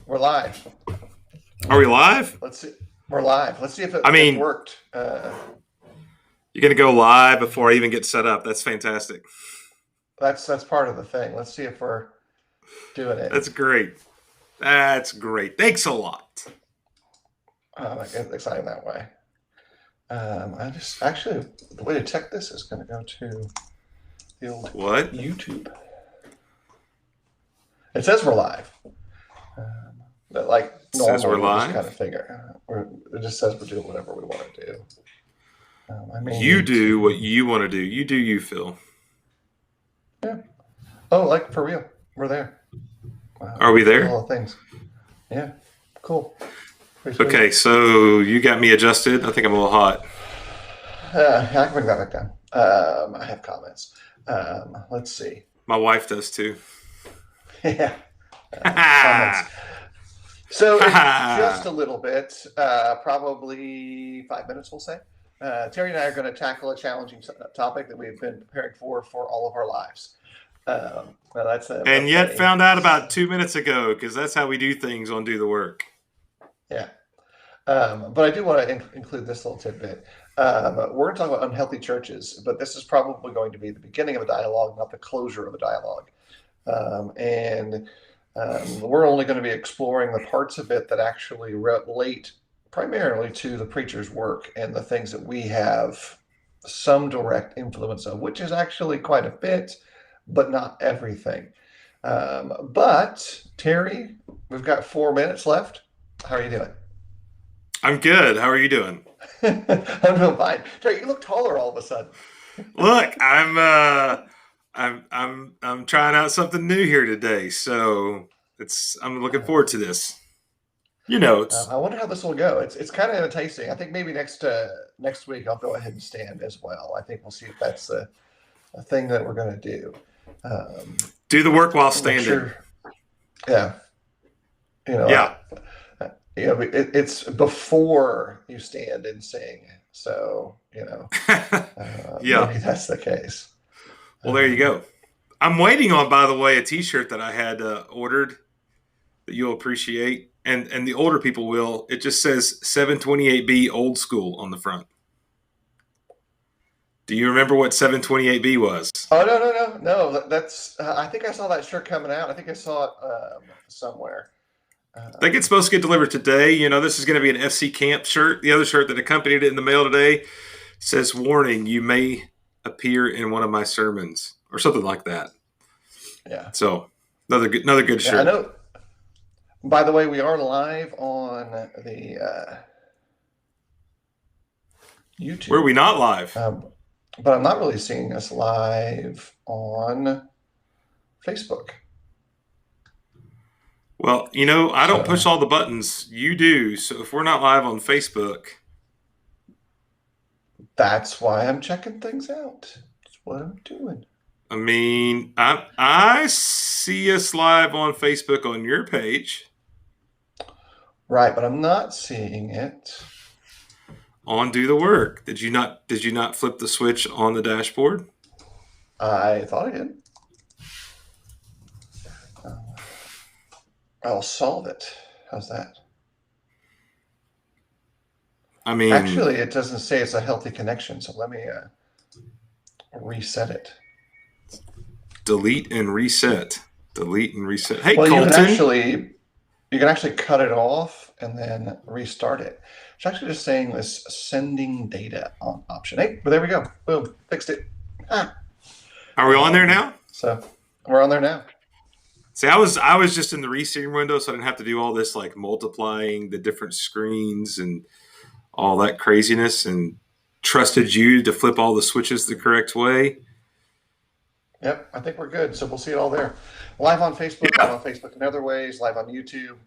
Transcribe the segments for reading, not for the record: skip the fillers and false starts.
We're live. Are we live? Let's see. We're live. Let's see if it, I mean, it worked. you're going to go live before I even get set up. That's fantastic. That's part of the thing. Let's see if we're doing it. That's great. That's great. Thanks a lot. I get excited that way. I just actually the way to check this is going to go to the old YouTube. It says we're live. But like normal, says we're live. Just kind of figure. It just says we're doing whatever we want to do. You do what you want to do. You do you, Phil. Yeah. Oh, like for real. We're there. Are we there? All the things. Yeah. Cool. Okay, so you got me adjusted. I think I'm a little hot. I can bring that back down. I have comments. Let's see. My wife does too. Yeah. Comments. So just a little bit, probably 5 minutes, we'll say. Terry and I are going to tackle a challenging topic that we've been preparing for all of our lives. Found out about 2 minutes ago, because that's how we do things on Do the Work. Yeah. But I do want to include this little tidbit. We're going to talk about unhealthy churches, but this is probably going to be the beginning of a dialogue, not the closure of a dialogue. We're only going to be exploring the parts of it that actually relate primarily to the preacher's work and the things that we have some direct influence of, which is actually quite a bit, but not everything. But Terry, we've got 4 minutes left. How are you doing? I'm good. How are you doing? I'm doing fine. Terry, you look taller all of a sudden. Look, I'm trying out something new here today, so I'm looking forward to this. You know, I wonder how this will go. It's kind of enticing. I think maybe next week I'll go ahead and stand as well. I think we'll see if that's a thing that we're going to do. Do the work while standing. Sure. Yeah. It's before you stand and sing. So, yeah, maybe that's the case. Well, there you go. I'm waiting on, by the way, a T-shirt that I had ordered that you'll appreciate, and the older people will. It just says 728B Old School on the front. Do you remember what 728B was? Oh, no. That's I think I saw that shirt coming out. I think I saw it somewhere. I think it's supposed to get delivered today. This is going to be an FC Camp shirt. The other shirt that accompanied it in the mail today says, "Warning, you may appear in one of my sermons," or something like that. Yeah. So another good shirt. I know. By the way, we are live on the YouTube. Where are we not live? But I'm not really seeing us live on Facebook. Well, I don't push all the buttons. You do. So if we're not live on Facebook, that's why I'm checking things out. That's what I'm doing. I mean, I see us live on Facebook on your page. Right, but I'm not seeing it on Do the Work. Did you not flip the switch on the dashboard? I thought I did. I'll solve it. How's that? I mean, actually, it doesn't say it's a healthy connection, so let me reset it. Delete and reset. Hey, well, Colton. You can actually cut it off and then restart it. It's actually just saying this sending data on option. Hey, but there we go. Boom, fixed it. Are we on there now? So we're on there now. See, I was just in the restream window, so I didn't have to do all this like multiplying the different screens and all that craziness, and trusted you to flip all the switches the correct way. Yep, I think we're good. So we'll see it all there. Live on Facebook, live on Facebook in other ways, live on YouTube.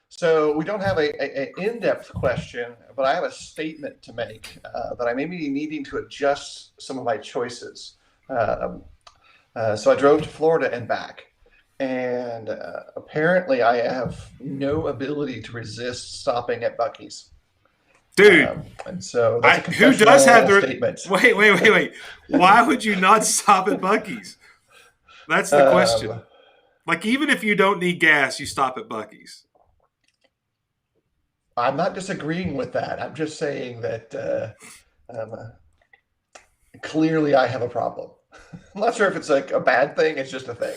So we don't have a in-depth question, but I have a statement to make that I may be needing to adjust some of my choices. So I drove to Florida and back. And apparently I have no ability to resist stopping at Bucky's. Dude, and so who does have the statement? Wait. Why would you not stop at Bucky's? That's the question. Like, even if you don't need gas, you stop at Bucky's. I'm not disagreeing with that. I'm just saying that clearly I have a problem. I'm not sure if it's like a bad thing. It's just a thing.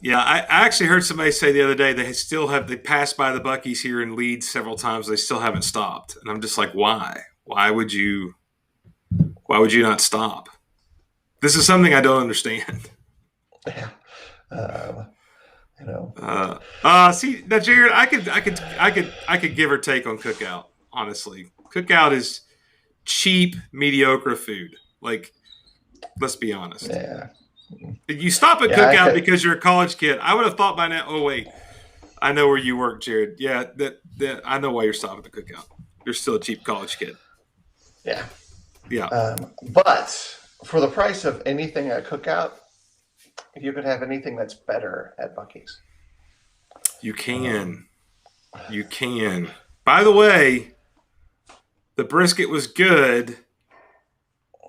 Yeah, I actually heard somebody say the other day they passed by the Bucky's here in Leeds several times. They still haven't stopped, and I'm just like, why? Why would you not stop? This is something I don't understand. Yeah. Um, you know. See now, Jared, I could give or take on Cookout. Honestly, Cookout is cheap, mediocre food. Like, let's be honest. Yeah. You stop at Yeah. Cookout because you're a college kid. I would have thought by now. Oh wait, I know where you work, Jared. Yeah, that I know why you're stopping at Cookout. You're still a cheap college kid. Yeah. Yeah. But for the price of anything at Cookout, you could have anything that's better at Bucky's. You can. You can. By the way, the brisket was good,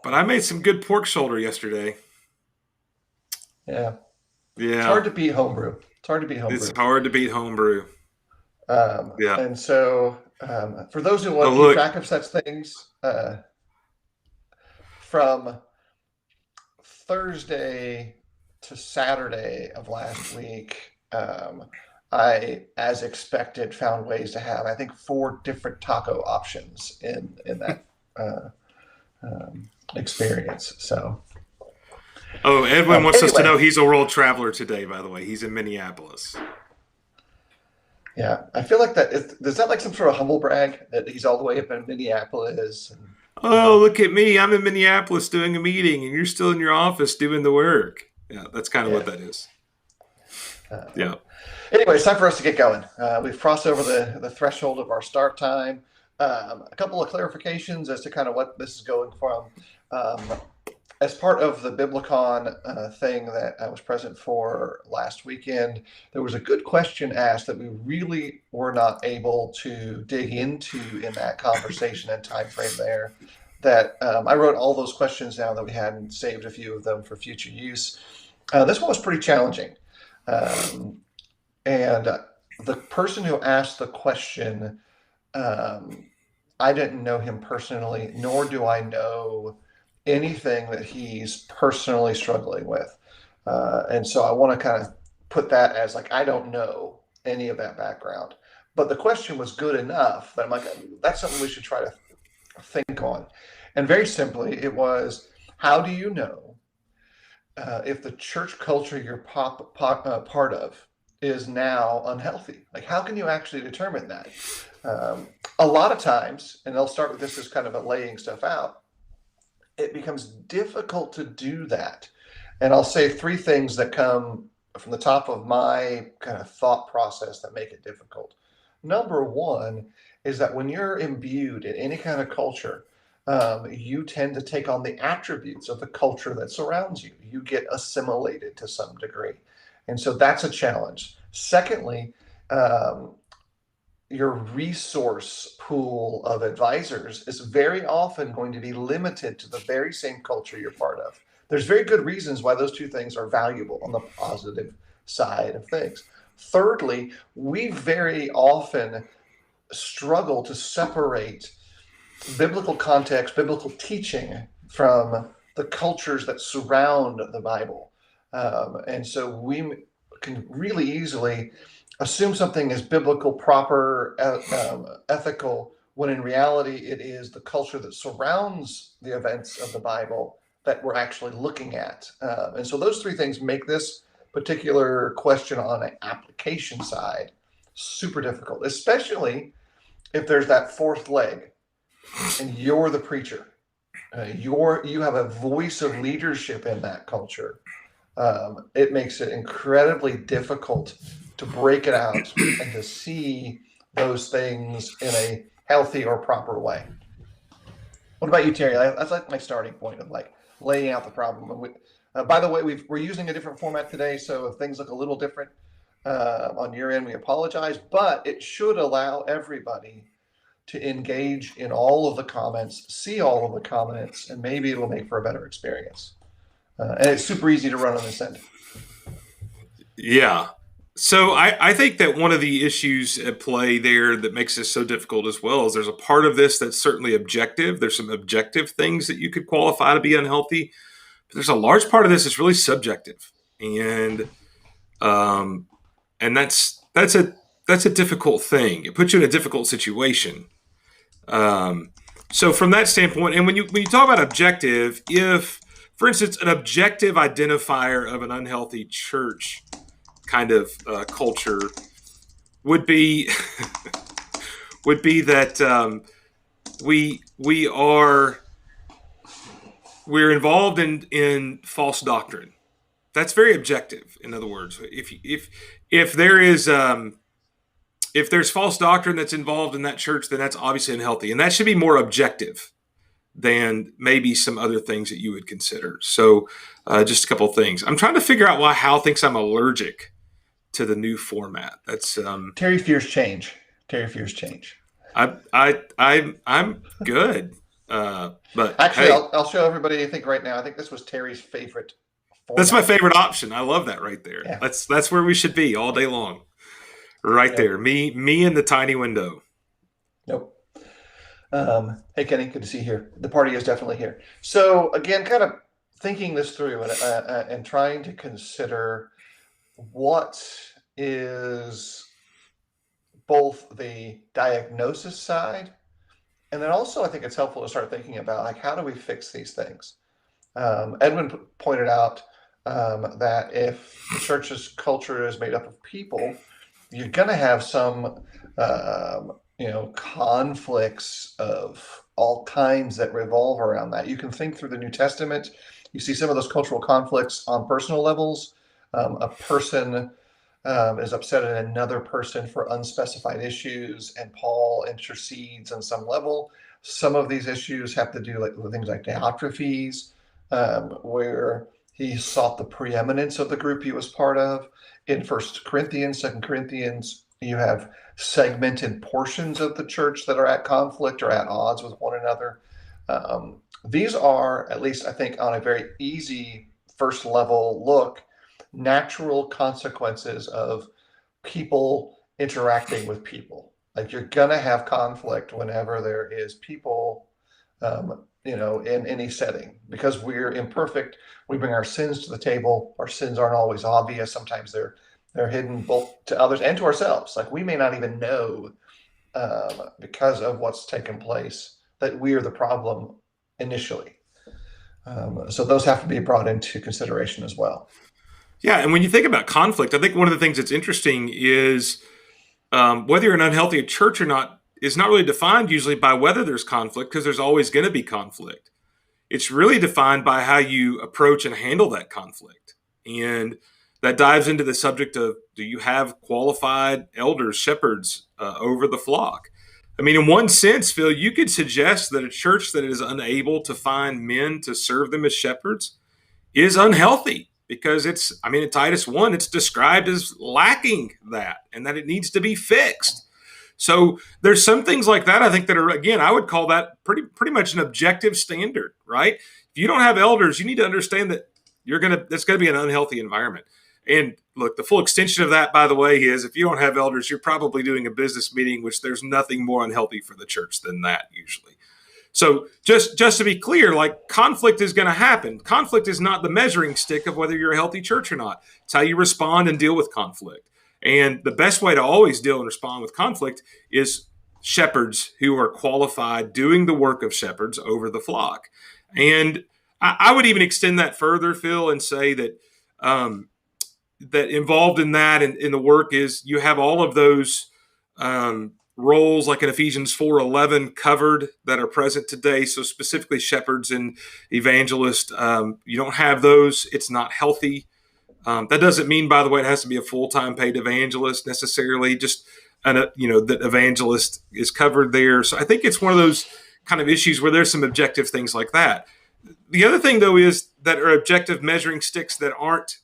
but I made some good pork shoulder yesterday. Yeah. Yeah. It's hard to beat homebrew. It's hard to beat homebrew. Yeah. And so, for those who want to keep track of such things, from Thursday to Saturday of last week, I, as expected, found ways to have, I think, 4 different taco options in that experience. So. Oh, Edwin wants us to know he's a world traveler today, by the way. He's in Minneapolis. Yeah, I feel like is that like some sort of humble brag that he's all the way up in Minneapolis? Look at me. I'm in Minneapolis doing a meeting, and you're still in your office doing the work. Yeah, that's kind of what that is. Yeah. Anyway, it's time for us to get going. We've crossed over the threshold of our start time. A couple of clarifications as to kind of what this is going from. As part of the Biblicon thing that I was present for last weekend, there was a good question asked that we really were not able to dig into in that conversation and time frame there. That I wrote all those questions down that we had and saved a few of them for future use. This one was pretty challenging. And the person who asked the question, I didn't know him personally, nor do I know anything that he's personally struggling with. And so I want to kind of put that as like, I don't know any of that background. But the question was good enough that I'm like, that's something we should try to think on. And very simply, it was, how do you know if the church culture you're part of is now unhealthy? Like, how can you actually determine that? A lot of times, and I'll start with this as kind of a laying stuff out, it becomes difficult to do that. And I'll say 3 things that come from the top of my kind of thought process that make it difficult. Number 1 is that when you're imbued in any kind of culture, you tend to take on the attributes of the culture that surrounds you. You get assimilated to some degree. And so that's a challenge. Secondly, your resource pool of advisors is very often going to be limited to the very same culture you're part of. There's very good reasons why those 2 things are valuable on the positive side of things. Thirdly, we very often struggle to separate biblical context, biblical teaching from the cultures that surround the Bible. And so we can really easily assume something is biblical, proper, ethical, when in reality it is the culture that surrounds the events of the Bible that we're actually looking at. And so those 3 things make this particular question on an application side super difficult, especially if there's that 4th leg and you're the preacher. You have a voice of leadership in that culture. It makes it incredibly difficult to break it out and to see those things in a healthy or proper way. What about you, Terry? That's like my starting point of like laying out the problem. By the way, we're using a different format today, so if things look a little different on your end, we apologize, but it should allow everybody to engage in all of the comments, see all of the comments, and maybe it'll make for a better experience. And it's super easy to run on this end. Yeah. So I think that one of the issues at play there that makes this so difficult as well is there's a part of this that's certainly objective. There's some objective things that you could qualify to be unhealthy, but there's a large part of this that's really subjective, and um, and that's a difficult thing. It puts you in a difficult situation. Um, so from that standpoint, and when you talk about objective, if for instance an objective identifier of an unhealthy church kind of culture would be would be that we are we're involved in false doctrine. That's very objective. In other words, if there is if there's false doctrine that's involved in that church, then that's obviously unhealthy, and that should be more objective than maybe some other things that you would consider. So, just a couple of things. I'm trying to figure out why Hal thinks I'm allergic to the new format. That's Terry fears change. Terry fears change. I'm good. But Actually, hey, I'll show everybody. I think right now, I think this was Terry's favorite format. that's my favorite option. I love that right there. Yeah. That's where we should be all day long. Right there. Me in the tiny window. Nope. Hey, Kenny, good to see you here. The party is definitely here. So again, kind of thinking this through and trying to consider what is both the diagnosis side, and then also I think it's helpful to start thinking about like how do we fix these things. Edwin pointed out that if the church's culture is made up of people, you're going to have some conflicts of all kinds that revolve around that. You can think through the New Testament. You see some of those cultural conflicts on personal levels. A person is upset at another person for unspecified issues, and Paul intercedes on some level. Some of these issues have to do with things like Diotrephes, where he sought the preeminence of the group he was part of. In 1 Corinthians, 2 Corinthians, you have segmented portions of the church that are at conflict or at odds with one another. These are, at least I think, on a very easy first level look, natural consequences of people interacting with people. Like you're going to have conflict whenever there is people, in any setting, because we're imperfect. We bring our sins to the table. Our sins aren't always obvious. Sometimes they're hidden both to others and to ourselves. Like we may not even know because of what's taken place that we are the problem initially. So those have to be brought into consideration as well. Yeah, and when you think about conflict, I think one of the things that's interesting is whether you're an unhealthy church or not is not really defined usually by whether there's conflict, because there's always going to be conflict. It's really defined by how you approach and handle that conflict. And that dives into the subject of, do you have qualified elders, shepherds over the flock? I mean, in one sense, Phil, you could suggest that a church that is unable to find men to serve them as shepherds is unhealthy, because in Titus 1, it's described as lacking that and that it needs to be fixed. So there's some things like that, I think, that are, again, I would call that pretty much an objective standard, right? If you don't have elders, you need to understand that that's going to be an unhealthy environment. And look, the full extension of that, by the way, is if you don't have elders, you're probably doing a business meeting, which there's nothing more unhealthy for the church than that usually. So just to be clear, like conflict is going to happen. Conflict is not the measuring stick of whether you're a healthy church or not. It's how you respond and deal with conflict. And the best way to always deal and respond with conflict is shepherds who are qualified doing the work of shepherds over the flock. And I would even extend that further, Phil, and say that that involved in that and in the work is you have all of those roles, like in Ephesians 4:11, covered that are present today. So specifically shepherds and evangelists, you don't have those. It's not healthy. That doesn't mean, by the way, it has to be a full-time paid evangelist necessarily, just that evangelist is covered there. So I think it's one of those kind of issues where there's some objective things like that. The other thing, though, is that are objective measuring sticks that aren't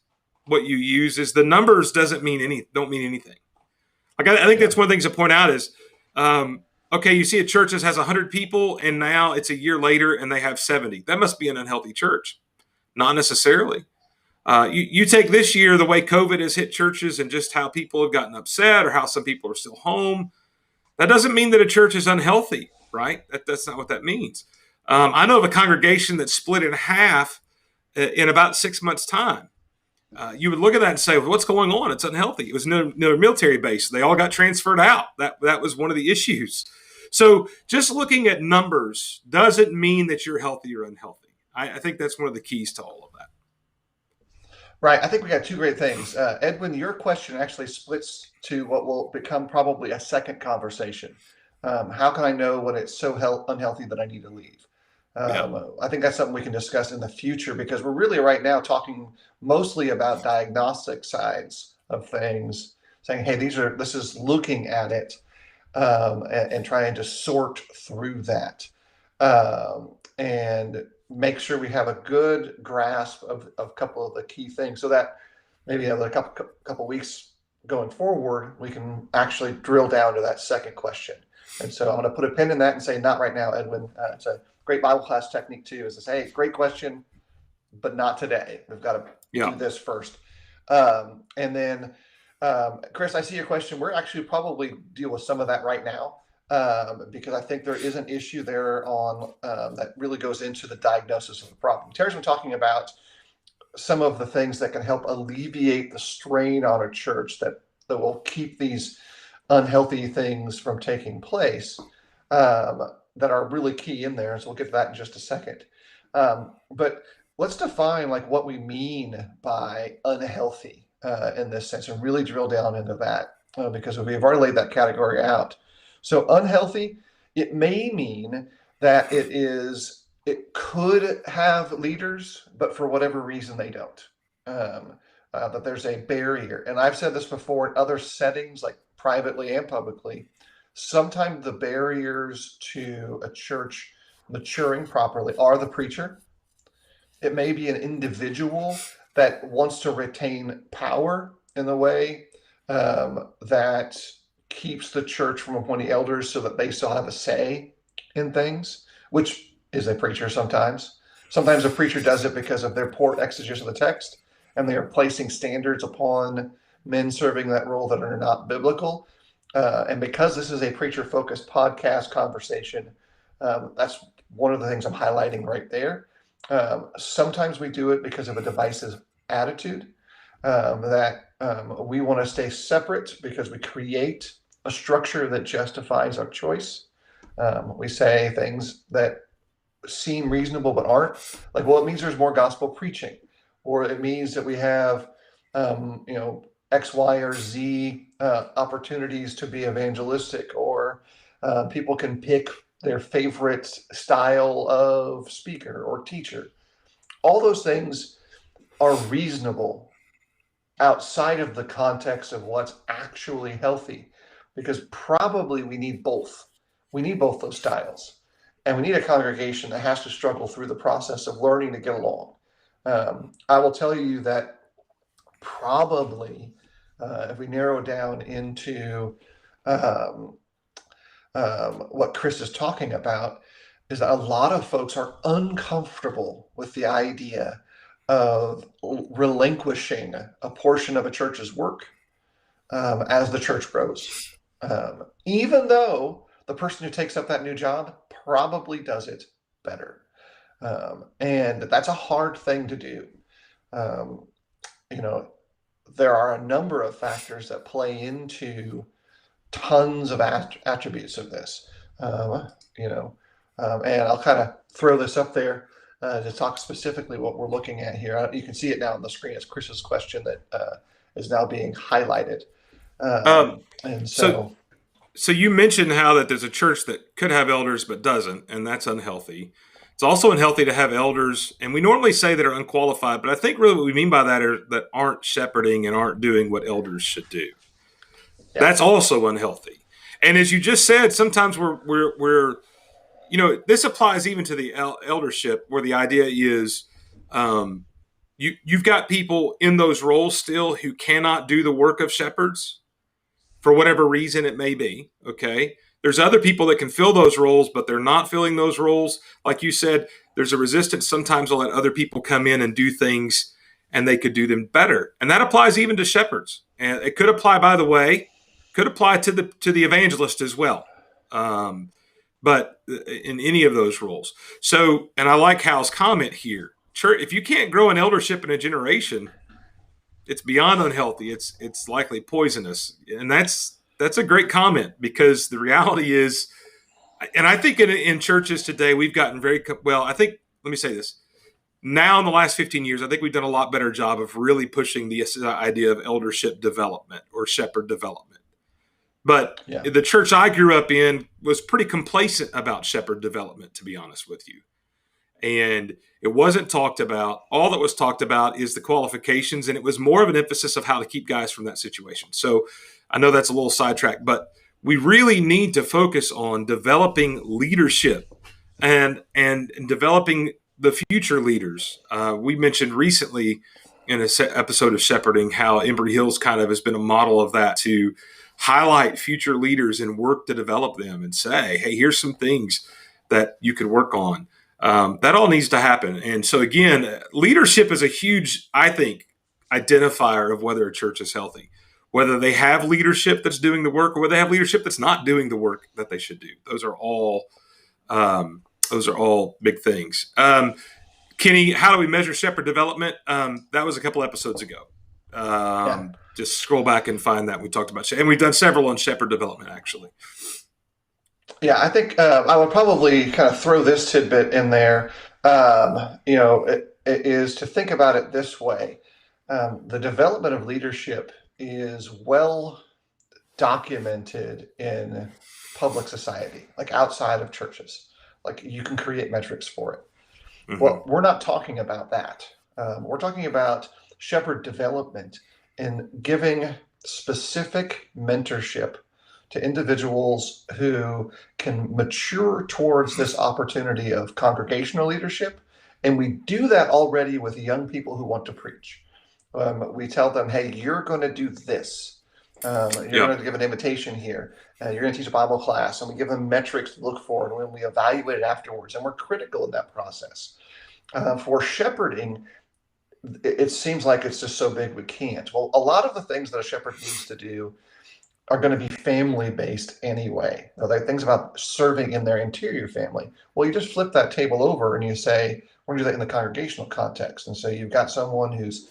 what you use is the numbers don't mean anything. Like I think that's one of the things to point out is, okay, you see a church that has 100 people and now it's a year later and they have 70. That must be an unhealthy church. Not necessarily. You take this year, the way COVID has hit churches and just how people have gotten upset or how some people are still home. That doesn't mean that a church is unhealthy, right? That's not what that means. I know of a congregation that split in half in about 6 months' time. You would look at that and say, well, what's going on? It's unhealthy. It was no military base. They all got transferred out. That was one of the issues. So just looking at numbers doesn't mean that you're healthy or unhealthy. I think that's one of the keys to all of that. Right. I think we got two great things. Edwin, your question actually splits to what will become probably a second conversation. How can I know when it's so unhealthy that I need to leave? I think that's something we can discuss in the future, because we're really right now talking mostly about diagnostic sides of things, saying, hey, this is looking at it and trying to sort through that and make sure we have a good grasp of a couple of the key things, so that maybe in a couple weeks going forward, we can actually drill down to that second question. And so I'm going to put a pin in that and say, not right now, Edwin. It's a great Bible class technique too, is to say, hey, great question, but not today. We've got to do this first. And then, Chris, I see your question. We're actually probably deal with some of that right now, because I think there is an issue there on that really goes into the diagnosis of the problem. Terry's been talking about some of the things that can help alleviate the strain on a church that will keep these unhealthy things from taking place, that are really key in there. So we'll get to that in just a second. But let's define like what we mean by unhealthy in this sense, and really drill down into that, because we've already laid that category out. So unhealthy, it may mean that it could have leaders, but for whatever reason they don't. That there's a barrier. And I've said this before in other settings, like privately and publicly. Sometimes the barriers to a church maturing properly are the preacher. It may be an individual that wants to retain power in the way that keeps the church from appointing elders so that they still have a say in things, which is a preacher sometimes. Sometimes a preacher does it because of their poor exegesis of the text, and they are placing standards upon men serving that role that are not biblical. And because this is a preacher-focused podcast conversation, that's one of the things I'm highlighting right there. Sometimes we do it because of a divisive attitude, that we want to stay separate because we create a structure that justifies our choice. We say things that seem reasonable but aren't. Like, well, it means there's more gospel preaching, or it means that we have, X, Y, or Z opportunities to be evangelistic, or people can pick their favorite style of speaker or teacher. All those things are reasonable outside of the context of what's actually healthy, because probably we need both. We need both those styles. And we need a congregation that has to struggle through the process of learning to get along. I will tell you that probably, if we narrow down into what Chris is talking about, is that a lot of folks are uncomfortable with the idea of relinquishing a portion of a church's work as the church grows, even though the person who takes up that new job probably does it better. And that's a hard thing to do. There are a number of factors that play into tons of attributes of this, and I'll kind of throw this up there to talk specifically what we're looking at here. You can see it now on the screen. It's Chris's question that is now being highlighted. And so you mentioned how that there's a church that could have elders but doesn't, and that's unhealthy. It's also unhealthy to have elders, and we normally say that are unqualified, but I think really what we mean by that are that aren't shepherding and aren't doing what elders should do. Yeah. That's also unhealthy. And as you just said, sometimes we're this applies even to the eldership, where the idea is you've got people in those roles still who cannot do the work of shepherds for whatever reason it may be. Okay. There's other people that can fill those roles, but they're not filling those roles. Like you said, there's a resistance sometimes to let other people come in and do things and they could do them better. And that applies even to shepherds. And it could apply, by the way, could apply to the evangelist as well. But in any of those roles. So, and I like Hal's comment here. Church, if you can't grow an eldership in a generation, it's beyond unhealthy. It's likely poisonous. And that's a great comment, because the reality is, and I think in churches today, we've gotten very well. I think, let me say this. Now, in the last 15 years, I think we've done a lot better job of really pushing the idea of eldership development or shepherd development. But the church I grew up in was pretty complacent about shepherd development, to be honest with you. And it wasn't talked about. All that was talked about is the qualifications, and it was more of an emphasis of how to keep guys from that situation. So I know that's a little sidetracked, but we really need to focus on developing leadership and developing the future leaders. We mentioned recently in an episode of Shepherding how Embry Hills kind of has been a model of that, to highlight future leaders and work to develop them and say, hey, here's some things that you could work on. That all needs to happen. And so again, leadership is a huge, I think, identifier of whether a church is healthy, whether they have leadership that's doing the work or whether they have leadership that's not doing the work that they should do. Those are all big things. Kenny, how do we measure shepherd development? That was a couple episodes ago. Just scroll back and find that. We talked about, and we've done several on shepherd development, actually. Yeah, I think I would probably kind of throw this tidbit in there. It is to think about it this way. The development of leadership is well documented in public society, like outside of churches. Like, you can create metrics for it. Mm-hmm. Well, we're not talking about that. We're talking about shepherd development and giving specific mentorship to individuals who can mature towards this opportunity of congregational leadership. And we do that already with young people who want to preach. We tell them, hey, you're going to do this. You're going to give an invitation here. You're going to teach a Bible class. And we give them metrics to look for, and when we evaluate it afterwards. And we're critical in that process. For shepherding, it seems like it's just so big we can't. Well, a lot of the things that a shepherd needs to do are going to be family-based anyway. There are things about serving in their interior family. Well, you just flip that table over and you say, we're going to do that in the congregational context. And so you've got someone who's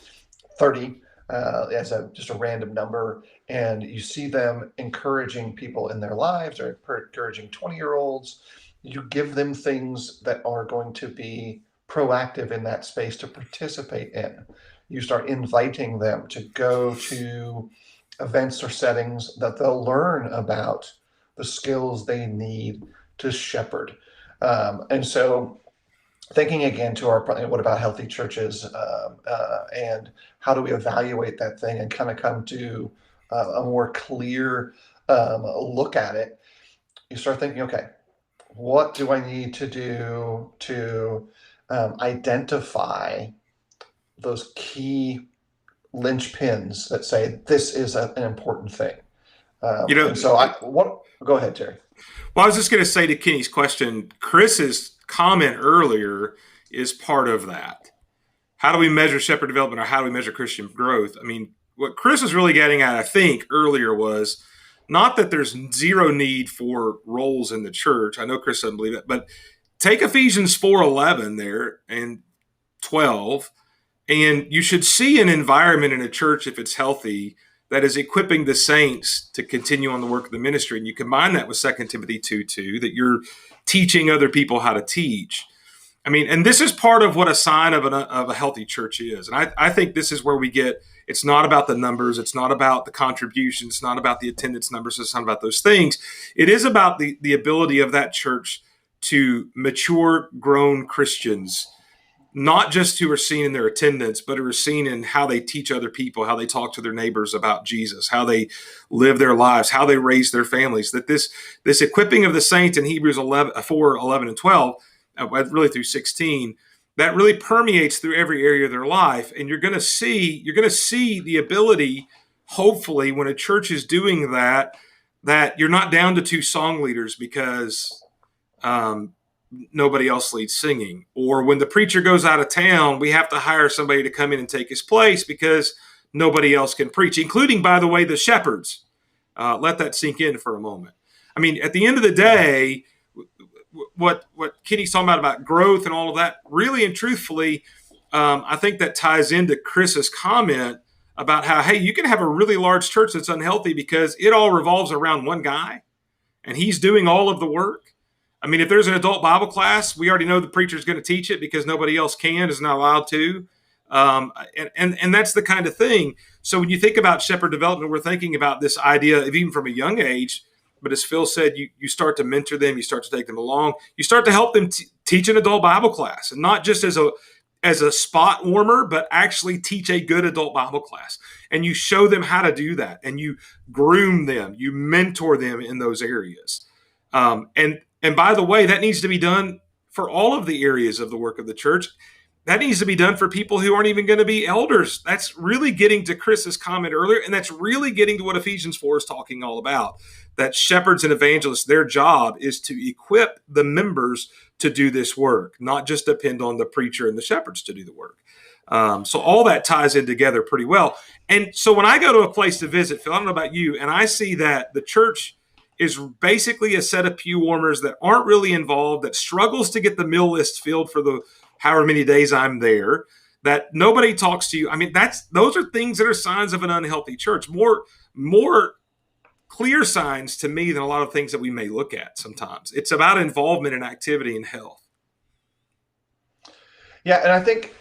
30 as just a random number, and you see them encouraging people in their lives or encouraging 20-year-olds. You give them things that are going to be proactive in that space to participate in. You start inviting them to go to events or settings that they'll learn about the skills they need to shepherd. And so thinking again to what about healthy churches, and how do we evaluate that thing and kind of come to a more clear look at it? You start thinking, okay, what do I need to do to identify those key linchpins that say this is an important thing? Go ahead, Terry. Well, I was just going to say to Kenny's question, Chris's comment earlier is part of that. How do we measure shepherd development, or how do we measure Christian growth? I mean, what Chris was really getting at, I think, earlier was not that there's zero need for roles in the church. I know Chris doesn't believe that, but take Ephesians 4:11 there and 12, and you should see an environment in a church, if it's healthy, that is equipping the saints to continue on the work of the ministry. And you combine that with 2 Timothy 2:2, that you're teaching other people how to teach. I mean, and this is part of what a sign of a healthy church is. And I think this is where we get, it's not about the numbers. It's not about the contributions. It's not about the attendance numbers. It's not about those things. It is about the ability of that church to mature, grown Christians, not just who are seen in their attendance, but who are seen in how they teach other people, how they talk to their neighbors about Jesus, how they live their lives, how they raise their families. That this equipping of the saints in Hebrews 4:11 and 12, really through 16, that really permeates through every area of their life. And you're going to see the ability, hopefully, when a church is doing that you're not down to two song leaders because nobody else leads singing. Or when the preacher goes out of town, we have to hire somebody to come in and take his place because nobody else can preach, including, by the way, the shepherds. Let that sink in for a moment. I mean, at the end of the day, what Kenny's talking about growth and all of that, really and truthfully, I think that ties into Chris's comment about how, hey, you can have a really large church that's unhealthy because it all revolves around one guy and he's doing all of the work. I mean, if there's an adult Bible class, we already know the preacher's going to teach it because nobody else is not allowed to. And that's the kind of thing. So when you think about shepherd development, we're thinking about this idea of even from a young age. But as Phil said, you start to mentor them, you start to take them along, you start to help them teach an adult Bible class, and not just as a spot warmer, but actually teach a good adult Bible class. And you show them how to do that, and you groom them, you mentor them in those areas. And by the way, that needs to be done for all of the areas of the work of the church. That needs to be done for people who aren't even going to be elders. That's really getting to Chris's comment earlier, and that's really getting to what Ephesians 4 is talking all about, that shepherds and evangelists, their job is to equip the members to do this work, not just depend on the preacher and the shepherds to do the work. So all that ties in together pretty well. And so when I go to a place to visit, Phil, I don't know about you, and I see that the church is basically a set of pew warmers that aren't really involved, that struggles to get the meal list filled for the however many days I'm there, that nobody talks to you. I mean, those are things that are signs of an unhealthy church. More clear signs to me than a lot of things that we may look at sometimes. It's about involvement and activity and health. Yeah, and I think,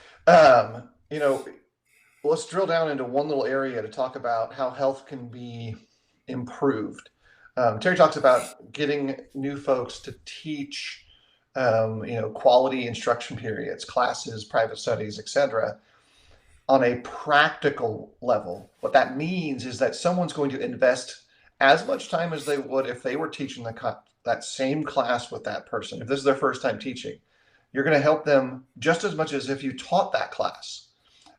let's drill down into one little area to talk about how health can be improved. Terry talks about getting new folks to teach quality instruction periods, classes, private studies, etc. on a practical level. What that means is that someone's going to invest as much time as they would if they were teaching that same class with that person. If this is their first time teaching, you're going to help them just as much as if you taught that class.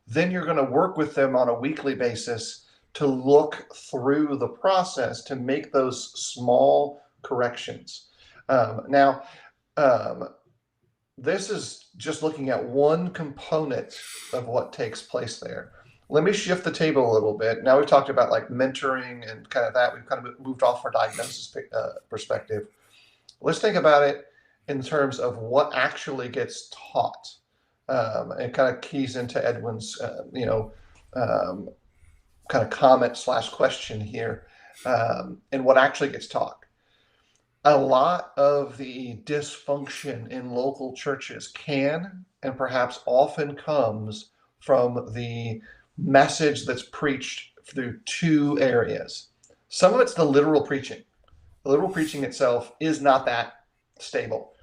Then you're going to work with them on a weekly basis to look through the process to make those small corrections. This is just looking at one component of what takes place there. Let me shift the table a little bit. Now we've talked about like mentoring and kind of that. We've kind of moved off our diagnosis perspective. Let's think about it in terms of what actually gets taught. And kind of keys into Edwin's, kind of comment / question here, and what actually gets taught. A lot of the dysfunction in local churches can and perhaps often comes from the message that's preached through two areas. Some of it's the literal preaching. The literal preaching itself is not that stable.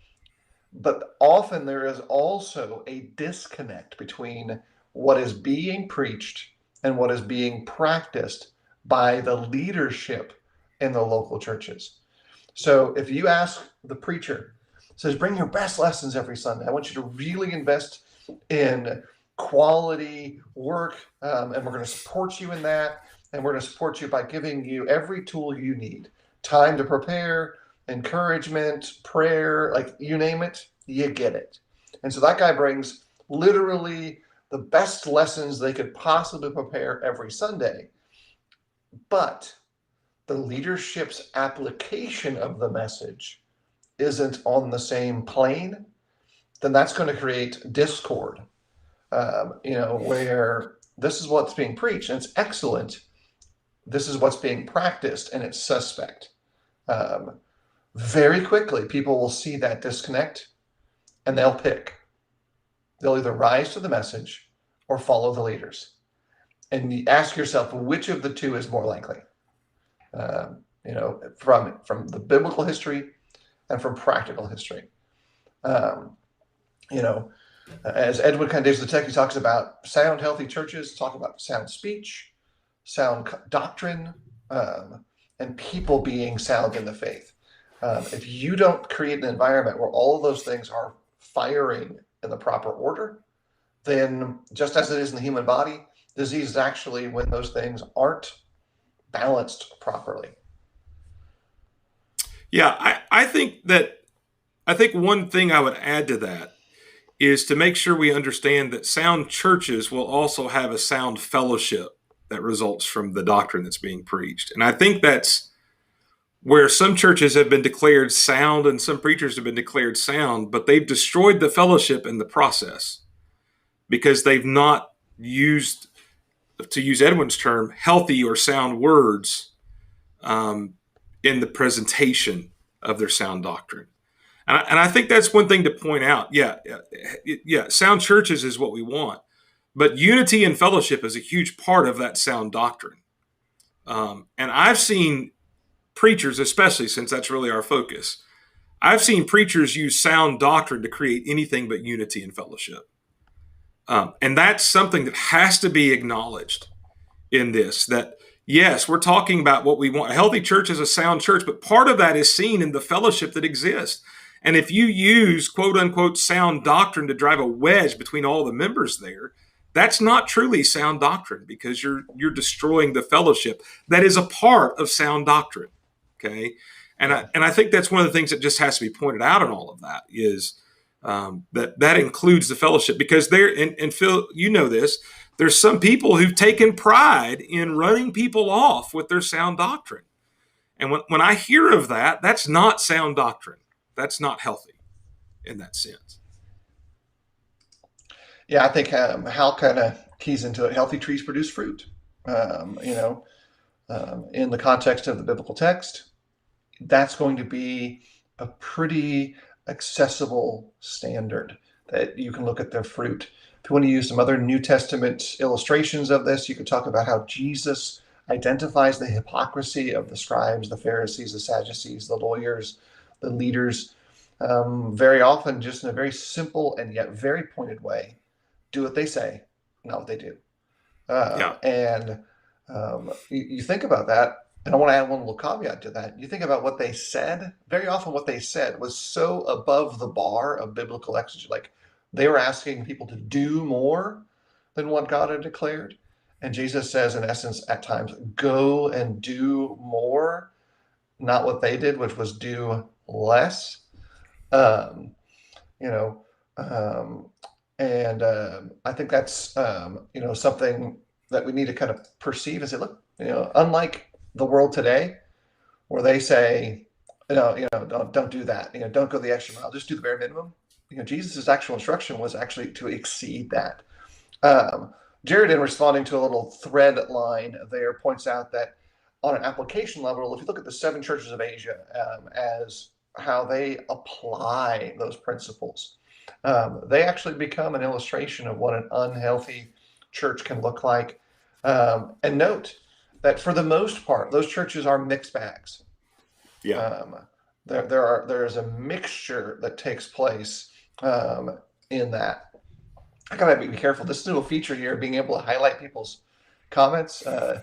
But often there is also a disconnect between what is being preached and what is being practiced by the leadership in the local churches. So if you ask the preacher, says, bring your best lessons every Sunday. I want you to really invest in quality work, and we're going to support you in that. And we're going to support you by giving you every tool you need. Time to prepare, encouragement, prayer, like you name it, you get it. And so that guy brings literally the best lessons they could possibly prepare every Sunday. But the leadership's application of the message isn't on the same plane, then that's going to create discord, where this is what's being preached and it's excellent. This is what's being practiced and it's suspect. Very quickly, people will see that disconnect and they'll pick. They'll either rise to the message or follow the leaders. And you ask yourself, which of the two is more likely? From the biblical history and from practical history. As Edwin kind of gives the text, he talks about sound, healthy churches, talk about sound speech, sound doctrine, and people being sound in the faith. If you don't create an environment where all of those things are firing in the proper order, then just as it is in the human body, disease is actually when those things aren't balanced properly. Yeah, I think that I think one thing I would add to that is to make sure we understand that sound churches will also have a sound fellowship that results from the doctrine that's being preached. And I think that's where some churches have been declared sound and some preachers have been declared sound, but they've destroyed the fellowship in the process because they've not used, to use Edwin's term, healthy or sound words in the presentation of their sound doctrine. And I think that's one thing to point out. Yeah, sound churches is what we want, but unity and fellowship is a huge part of that sound doctrine. And I've seen preachers, especially since that's really our focus, I've seen preachers use sound doctrine to create anything but unity and fellowship. And that's something that has to be acknowledged in this, that yes, we're talking about what we want. A healthy church is a sound church, but part of that is seen in the fellowship that exists. And if you use quote unquote sound doctrine to drive a wedge between all the members there, that's not truly sound doctrine, because you're destroying the fellowship that is a part of sound doctrine. Okay. And I think that's one of the things that just has to be pointed out in all of that is that includes the fellowship, because and Phil, you know this, there's some people who've taken pride in running people off with their sound doctrine. And when I hear of that, that's not sound doctrine. That's not healthy in that sense. Yeah, I think Hal kind of keys into it. Healthy trees produce fruit. In the context of the biblical text, that's going to be a pretty accessible standard that you can look at their fruit. If you want to use some other New Testament illustrations of this, you could talk about how Jesus identifies the hypocrisy of the scribes, the Pharisees, the Sadducees, the lawyers, the leaders, very often just in a very simple and yet very pointed way. Do what they say, not what they do. And you think about that, and I want to add one little caveat to that. You think about what they said. Very often what they said was so above the bar of biblical exegesis. Like they were asking people to do more than what God had declared. And Jesus says, in essence, at times, go and do more, not what they did, which was do less. I think that's something that we need to kind of perceive and say, look, unlike the world today, where they say, don't do that, don't go the extra mile, just do the bare minimum. Jesus' actual instruction was actually to exceed that. Jared, in responding to a little thread line there, points out that on an application level, if you look at the 7 churches of Asia as how they apply those principles, they actually become an illustration of what an unhealthy church can look like. And note that for the most part, those churches are mixed bags. Yeah. There is a mixture that takes place in that. I gotta be careful. This little feature here, being able to highlight people's comments. You're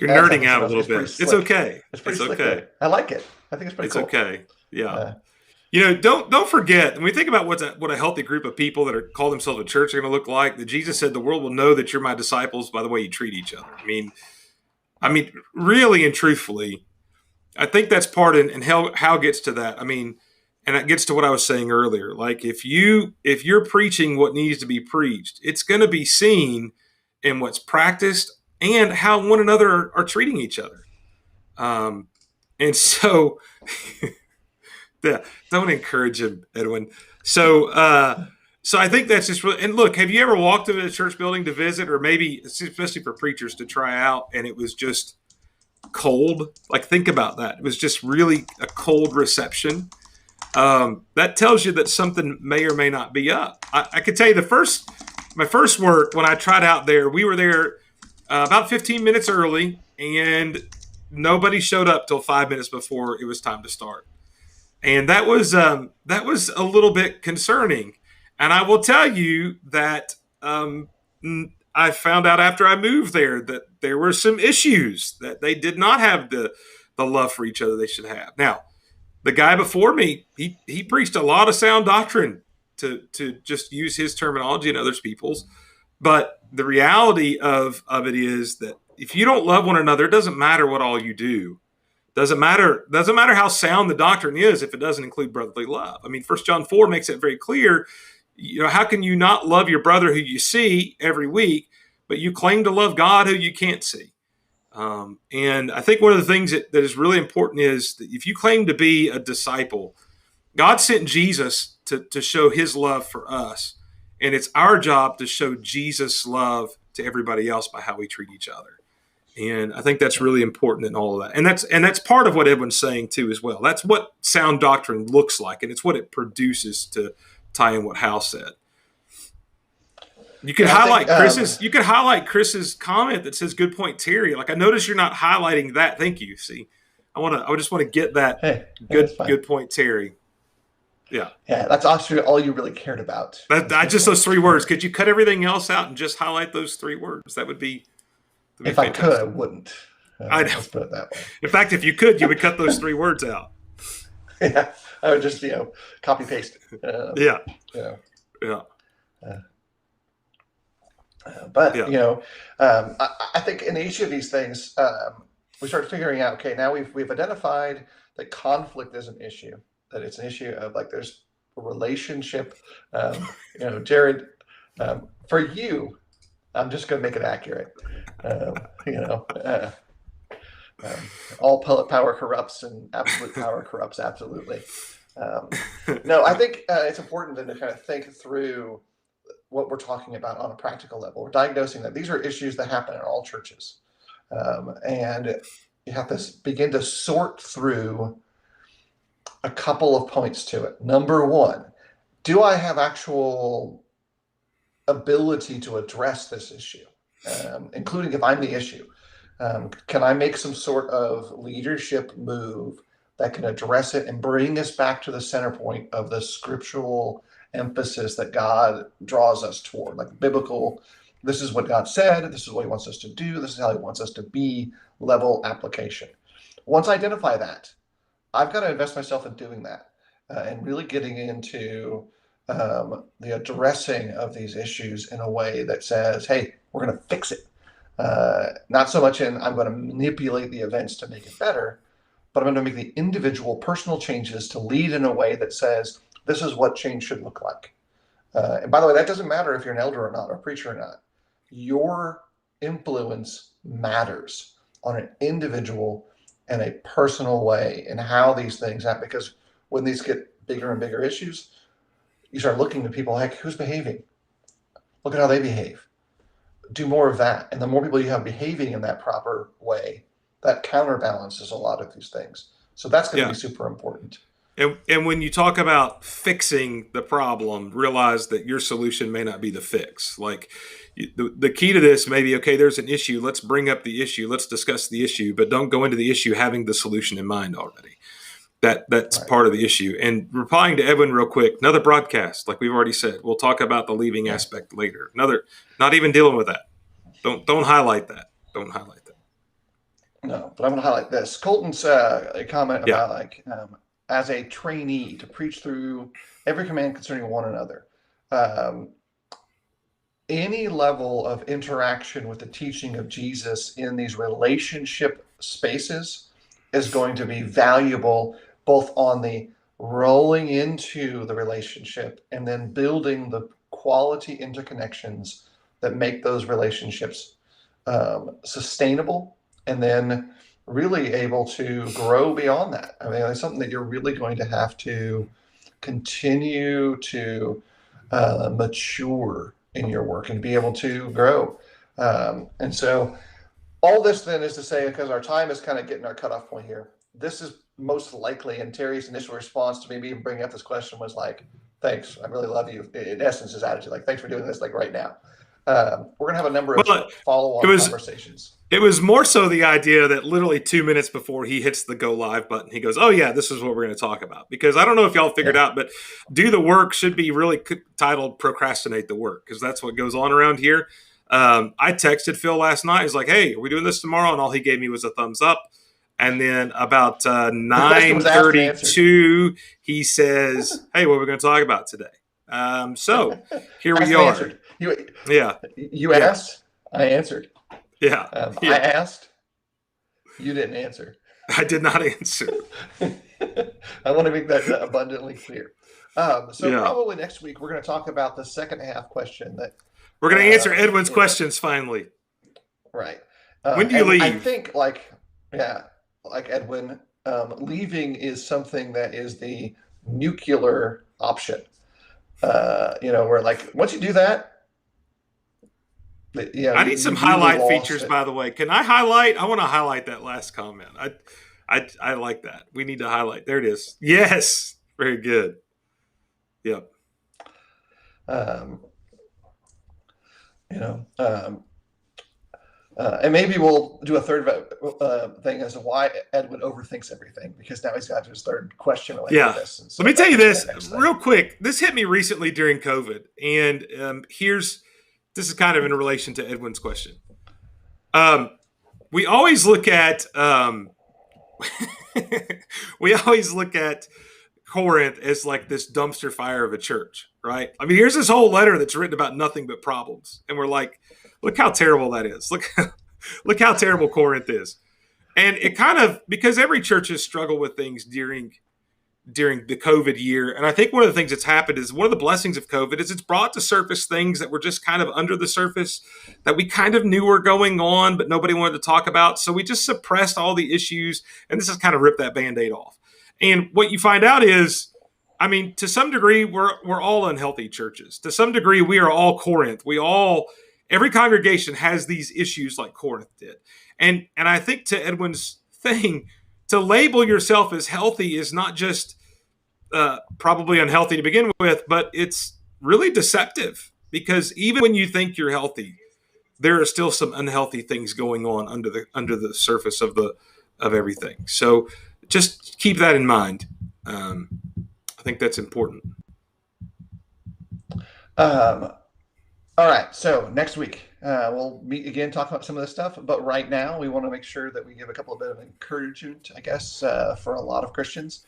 nerding out a little bit. It's okay. It's okay. I like it. I think it's pretty cool. It's okay. Yeah. Don't forget, when we think about what a healthy group of people that call themselves a church are going to look like, that Jesus said the world will know that you're my disciples by the way you treat each other. I mean, really and truthfully, I think that's part and how it gets to that. And it gets to what I was saying earlier. Like if you're preaching what needs to be preached, it's going to be seen in what's practiced and how one another are treating each other. And so, yeah, don't encourage him, Edwin. So I think that's just really. And look, have you ever walked into a church building to visit, or maybe especially for preachers to try out, and it was just cold? Like think about that. It was just really a cold reception. That tells you that something may or may not be up. I could tell you my first work when I tried out there, we were there about 15 minutes early, and nobody showed up till 5 minutes before it was time to start. And that was a little bit concerning. And I will tell you that I found out after I moved there that there were some issues, that they did not have the love for each other they should have. Now, the guy before me, he preached a lot of sound doctrine, to just use his terminology and others people's. But the reality of it is that if you don't love one another, it doesn't matter what all you do. Doesn't matter how sound the doctrine is if it doesn't include brotherly love. I mean, 1 John 4 makes it very clear. How can you not love your brother who you see every week, but you claim to love God who you can't see? And I think one of the things that is really important is that if you claim to be a disciple, God sent Jesus to show his love for us. And it's our job to show Jesus' love to everybody else by how we treat each other. And I think that's really important in all of that. And that's part of what Edwin's saying too as well. That's what sound doctrine looks like, and it's what it produces, to tie in what Hal said. You could highlight Chris's. You could highlight Chris's comment that says, "Good point, Terry." Like, I notice you're not highlighting that. Thank you. See, I just want to get that. Hey, good point, Terry. Yeah. Yeah, that's actually all you really cared about. Just those 3 words. Could you cut everything else out and just highlight those 3 words? That would be. If fantastic. I could, I wouldn't. I know. Let's put it that way. In fact, if you could, you would cut those 3 words out. Yeah, I would just copy paste. Yeah. But I think in each of these things, we start figuring out. Okay, now we've identified that conflict is an issue. That it's an issue of there's a relationship. Jared, for you, I'm just going to make it accurate. All power corrupts, and absolute power corrupts absolutely. No, I think it's important then to kind of think through what we're talking about on a practical level. We're diagnosing that these are issues that happen in all churches. And you have to begin to sort through a couple of points to it. Number one, do I have actual ability to address this issue, including if I'm the issue? Can I make some sort of leadership move that can address it and bring us back to the center point of the scriptural emphasis that God draws us toward, like biblical, this is what God said, this is what he wants us to do, this is how he wants us to be, level application. Once I identify that, I've got to invest myself in doing that and really getting into the addressing of these issues in a way that says, hey, we're going to fix it. Not so much in I'm going to manipulate the events to make it better, but I'm going to make the individual personal changes to lead in a way that says, this is what change should look like. And by the way, that doesn't matter if you're an elder or not, or a preacher or not. Your influence matters on an individual and a personal way in how these things happen. Because when these get bigger and bigger issues, you start looking at people like, who's behaving? Look at how they behave. Do more of that. And the more people you have behaving in that proper way, that counterbalances a lot of these things. So that's going to be super important. And when you talk about fixing the problem, realize that your solution may not be the fix. Like the key to this may be, okay, there's an issue. Let's bring up the issue. Let's discuss the issue, but don't go into the issue having the solution in mind already. That's right. Part of the issue. And replying to Edwin real quick, another broadcast, like we've already said, we'll talk about the leaving aspect later. Not even dealing with that. Don't highlight that. Don't highlight that. No, but I'm going to highlight this. Colton's a comment about as a trainee to preach through every command concerning one another. Any level of interaction with the teaching of Jesus in these relationship spaces is going to be valuable, both on the rolling into the relationship and then building the quality interconnections that make those relationships sustainable, and then really able to grow beyond that. I mean, it's something that you're really going to have to continue to mature in your work and be able to grow. And so all this then is to say, because our time is kind of getting our cutoff point here, this is most likely, and Terry's initial response to maybe even bringing up this question was like, thanks, I really love you. In essence, his attitude, like, thanks for doing this, like right now. We're going to have a number of follow-on conversations. It was more so the idea that literally 2 minutes before he hits the go live button, he goes, oh yeah, this is what we're going to talk about. Because I don't know if y'all figured out, but do the work should be really titled procrastinate the work, because that's what goes on around here. I texted Phil last night. He's like, hey, are we doing this tomorrow? And all he gave me was a thumbs up. And then about 9:32, he says, hey, what are we going to talk about today? So here we are. You asked, I answered. Yeah. I asked, you didn't answer. I did not answer. I want to make that abundantly clear. So Yeah. probably next week we're going to talk about the second half question that We're going to answer um, Edwin's you know, questions finally. right. When do you And I leave? think yeah, like Edwin, leaving is something that is the nuclear option. Where like once you do that, I need you some really highlight lost features, it. by the way. Can I highlight? I want to highlight that last comment. I like that. We need to highlight. There it is. Yes. Very good. Yep. Um, you know, um, and maybe we'll do a third thing as to why Edwin overthinks everything, because now he's got his third question related to Yeah. this. And Let so me tell that you could be our this next thing. real quick. This hit me recently during COVID. And this is kind of in relation to Edwin's question. We always look at, we always look at Corinth as like this dumpster fire of a church, right? I mean, here's this whole letter that's written about nothing but problems. And we're like, look how terrible that is. Look how terrible Corinth is. And it kind of, because every church has struggled with things during the COVID year. And I think one of the things that's happened is one of the blessings of COVID is it's brought to surface things that were just kind of under the surface that we kind of knew were going on, but nobody wanted to talk about. So we just suppressed all the issues. And this has kind of ripped that Band-Aid off. And what you find out is, I mean, to some degree, we're all unhealthy churches. To some degree, we are all Corinth. Every congregation has these issues like Corinth did. And I think to Edwin's thing, to label yourself as healthy is not just probably unhealthy to begin with, but it's really deceptive, because even when you think you're healthy, there are still some unhealthy things going on under the surface of everything. So just keep that in mind. I think that's important. All right. So next week we'll meet again, talk about some of this stuff. But right now, we want to make sure that we give a couple of bit of encouragement, I guess, for a lot of Christians.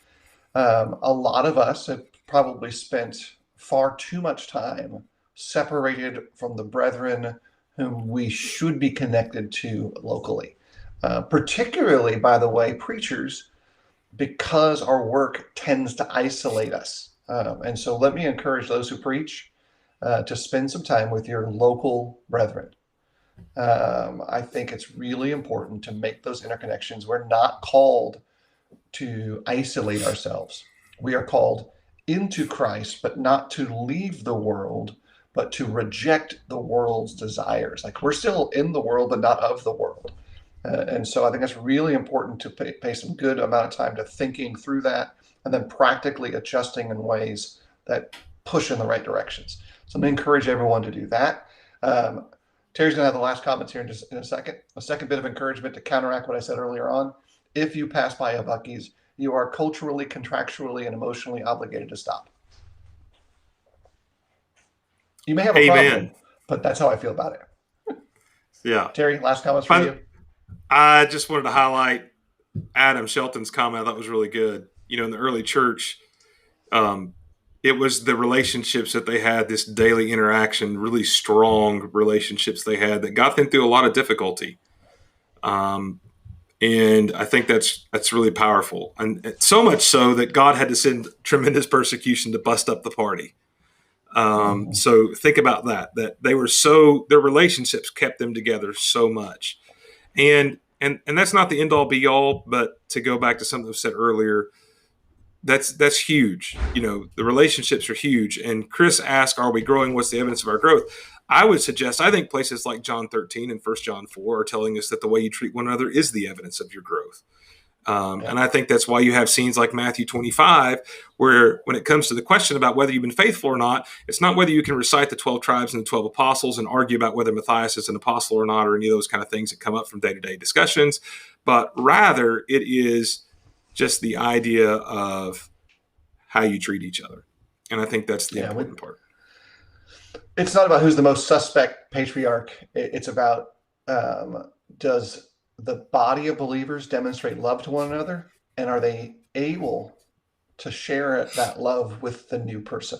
A lot of us have probably spent far too much time separated from the brethren whom we should be connected to locally. Particularly, by the way, preachers, because our work tends to isolate us. And so let me encourage those who preach to spend some time with your local brethren. I think it's really important to make those interconnections. We're not called to isolate ourselves. We are called into Christ, but not to leave the world, but to reject the world's desires. Like, we're still in the world, but not of the world. And so I think it's really important to pay some good amount of time to thinking through that, and then practically adjusting in ways that push in the right directions. So I'm going to encourage everyone to do that. Terry's going to have the last comments here in a second. A second bit of encouragement to counteract what I said earlier on. If you pass by a Bucky's, you are culturally, contractually, and emotionally obligated to stop. You may have a problem, but that's how I feel about it. Yeah. Terry, last comments for you? I just wanted to highlight Adam Shelton's comment. I thought was really good. You know, in the early church, it was the relationships that they had, this daily interaction, really strong relationships they had that got them through a lot of difficulty. And I think that's really powerful. And so much so that God had to send tremendous persecution to bust up the party. So think about that their relationships kept them together so much. And that's not the end all be all, but to go back to something I said earlier, that's huge. You know, the relationships are huge. And Chris asked, are we growing? What's the evidence of our growth? I would suggest, I think places like John 13 and 1 John 4 are telling us that the way you treat one another is the evidence of your growth. And I think that's why you have scenes like Matthew 25, where when it comes to the question about whether you've been faithful or not, it's not whether you can recite the 12 tribes and the 12 apostles and argue about whether Matthias is an apostle or not, or any of those kind of things that come up from day-to-day discussions, but rather it is just the idea of how you treat each other. And I think that's the important part. It's not about who's the most suspect patriarch. It's about, does the body of believers demonstrate love to one another, and are they able to share that love with the new person?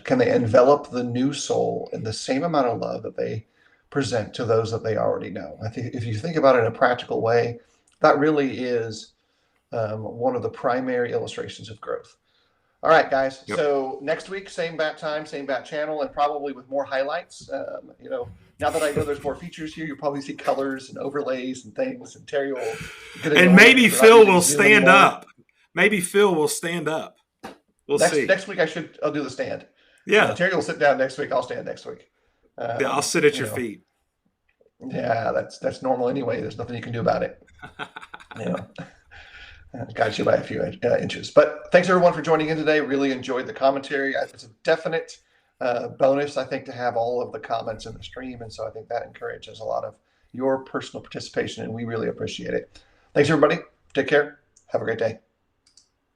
Can they envelop the new soul in the same amount of love that they present to those that they already know? I think if you think about it in a practical way, that really is one of the primary illustrations of growth. All right, guys. Yep. So next week, same bat time, same bat channel, and probably with more highlights. Now that I know there's more features here, you'll probably see colors and overlays and things. And Terry will get and maybe Phil will stand up. Maybe Phil will stand up. We'll see. Next week, I'll do the stand. Yeah. Terry will sit down next week. I'll stand next week. Yeah, I'll sit at your feet. Yeah, that's normal anyway. There's nothing you can do about it. Got you by a few inches. But thanks everyone for joining in today. Really enjoyed the commentary. It's a definite bonus, I think, to have all of the comments in the stream. And so I think that encourages a lot of your personal participation, and we really appreciate it. Thanks, everybody. Take care. Have a great day.